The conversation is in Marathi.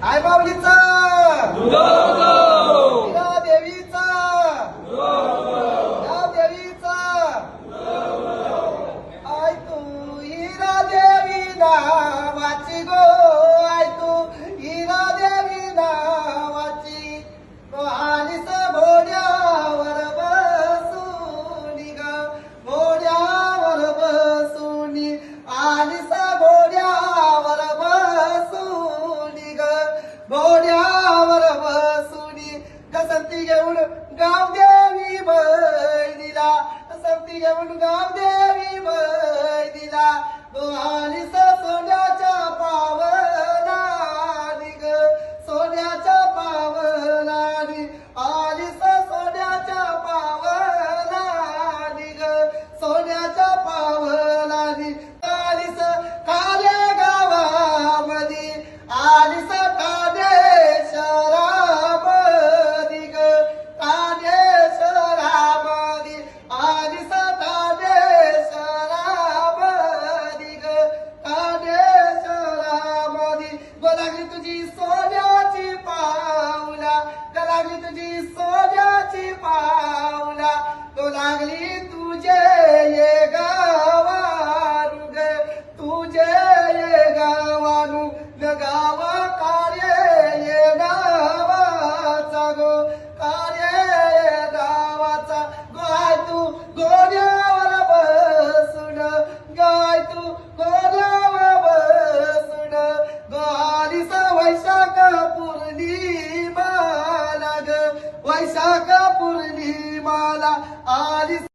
आई माऊलीचा हिरा देवीचा या देवीचा आय तू हिरा देवी नावाची गो आय तू हिरा देवी नावाची आलीस घोड्यावर बसूनी ग घोड्यावर बसूनी आलीस घोड्यावर बसूनी ग घोड्यावर बसूनी कसंती घेऊन गाव देवी बहिणीला कसंती घेऊन गाव देवी बहिणीला तो आलीस सोन्याच्या पावलानी ग सोन्याच्या पावलानी आलीस सोन्याच्या पावलानी ग सोन्याच्या पावलानी आलीस काले गावामध्ये आलीस कानेश्वरामध्ये ग कानेश्वरामध्ये आलीस कानेश्वरामध्ये ग कानेश्वरामध्ये गो लागली तुझी सोन्याची पावला गो लागली तुझी सोन्याची पावला गो लागली तुझे ये गाव